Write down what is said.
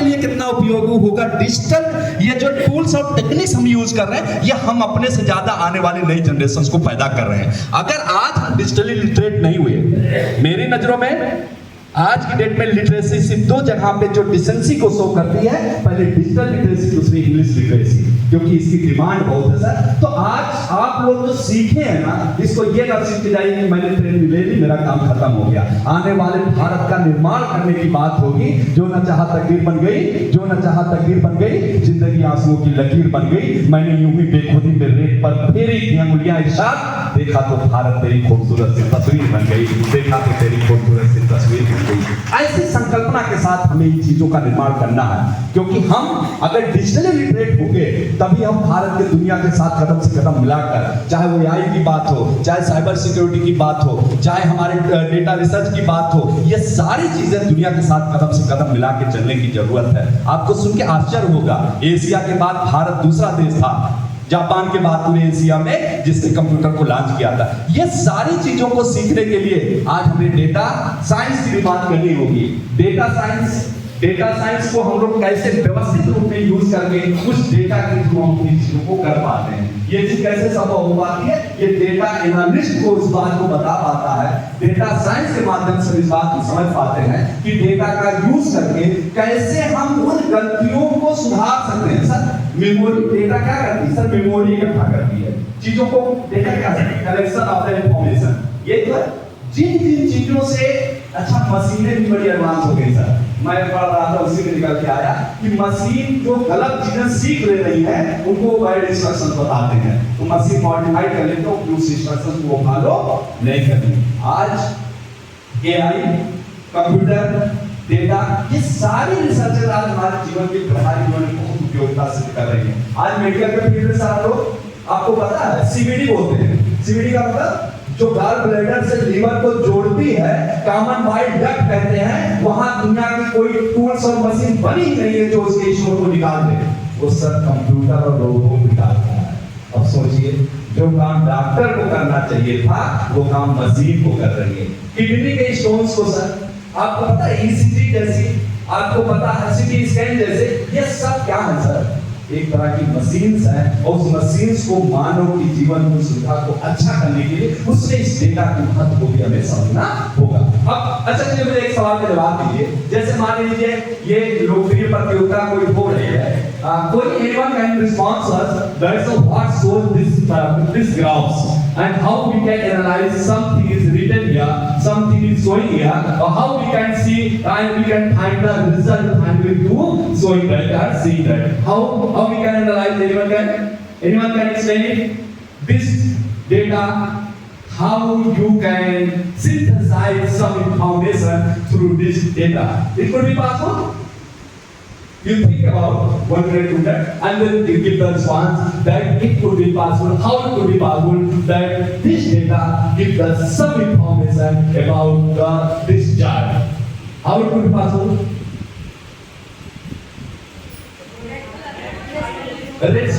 लिए कितना उपयोगी होगा। डिजिटल ये जो टूल्स और टेक्निक्स हम यूज कर रहे हैं, ये हम अपने से ज्यादा आने वाली नई जनरेशन को पैदा कर रहे हैं। अगर आज हम डिजिटली लिटरेट नहीं हुए, मेरी नजरों में आज की डेट में लिटरेसी सिर्फ दो जगह पे जो डिसेंसी को शो करती है, पहले डिजिटल लिटरेसी, दूसरी इंग्लिश लिटरेसी, क्योंकि इसकी डिमांड बहुत है सर। तो आज आप लोग जो सीखे हैं ना, इसको ये ना सीख जाइए कि मैंने ट्रेनिंग ले ली, मेरा काम खत्म हो गया। आने वाले भारत का निर्माण करने की बात होगी। जो न चाहा तकदीर बन गई, जो न चाहा तकदीर बन गई, जिंदगी आंसुओं की लकीर बन गई। मैंने यूं ही बेखुदी में रेत पर फेरी थी अंगुलियां इरशाद, देखा तो भारत तेरी खूबसूरत सी तस्वीर बन गई, देखा तो तेरी खूबसूरत सी तस्वीर बन गई। ऐसी संकल्पना के साथ हमें इन चीजों का निर्माण करना है, क्योंकि हम अगर डिजिटली लिटरेट होंगे तभी हम भारत के दुनिया के साथ कदम से कदम मिलाकर, चाहे वो एआई की बात हो, चाहे साइबर सिक्योरिटी की बात हो, चाहे हमारे डेटा रिसर्च की बात हो, ये सारी चीजें दुनिया के साथ कदम से कदम मिला के चलने की जरूरत है। आपको सुन के आश्चर्य होगा, एशिया के बाद भारत दूसरा देश था, जापान के बाद पूरे एशिया में जिसने कंप्यूटर को लॉन्च किया था। ये सारी चीजों को सीखने के लिए आज हमें डेटा साइंस की भी बात करनी होगी। डेटा साइंस को हम लोग कैसे व्यवस्थित रूप में यूज करके उस डेटा के थ्रू हम अपनी चीजों को कर पाते हैं, ये चीज कैसे संभव हो पाती है, ये डेटा एनालिस्ट को इस बात को बता पाता है। डेटा साइंस के माध्यम से इस बात को समझ पाते हैं कि डेटा का यूज करके कैसे हम उन गलतियों को सुधार सकते हैं। सर मेमोरी, डेटा क्या करती है सर, मेमोरी इकट्ठा करती है चीजों को। डेटा क्या है, कलेक्शन ऑफ द इंफॉर्मेशन। ये तो जिन चीजों से अच्छा मशीनें भी बड़ी एडवांस हो गई सर। मैं पढ़ रहा था, उसी में निकल के आया कि मशीन जो गलत चीजें सीख ले रही है उनको वाइड इंस्ट्रक्शन बताते हैं, तो मशीन मॉडिफाई कर लेते हो, उस इंस्ट्रक्शन को फॉलो नहीं करती। आज एआई, कंप्यूटर, डेटा, ये सारी रिसर्चेज आज हमारे जीवन की प्रणाली में बहुत उपयोगिता सिद्ध कर रही है। आज मेडिकल के फील्ड में सारे लोग, आपको पता है सीबीडी बोलते हैं। सीबीडी का मतलब जो गॉल ब्लैडर से लीवर को जोड़ती है, कॉमन बाइल डक्ट कहते हैं। वहां दुनिया की कोई टूल्स और मशीन बनी ही नहीं है जो उसके स्टोर को निकाल दे। वो सब कंप्यूटर और रोबोट निकालता है। अब सोचिए, जो काम डॉक्टर को करना चाहिए था वो काम मशीन को कर रही है। किडनी के स्टोन्स को सर आपको पता है, ईसीजी जैसी, आपको पता है सीटी स्कैन जैसे, ये सब क्या है सर, एक तरह की मशीन्स है। और उस मशीन्स को मानव की जीवन की सुविधा को अच्छा करने के लिए उससे इस डेटा के महत्व को भी हमें समझना होगा। अब अच्छा चलिए मुझे एक सवाल का जवाब दीजिए। जैसे मान लीजिए ये लोकप्रिय प्रतियोगिता कोई हो रही है, कोई anyone can respond us that so what shows this graphs and how we can analyze something is written here, something is showing here, or how we can see and we can find the result and we do showing that and seeing that. How we can analyze? Anyone can explain it? This data, how you can synthesize some information through this data. It could be possible. You think about what we do that, and then you give the response that it could be possible. How it could be possible that this data gives us some information about this chart. How it could be possible? Let's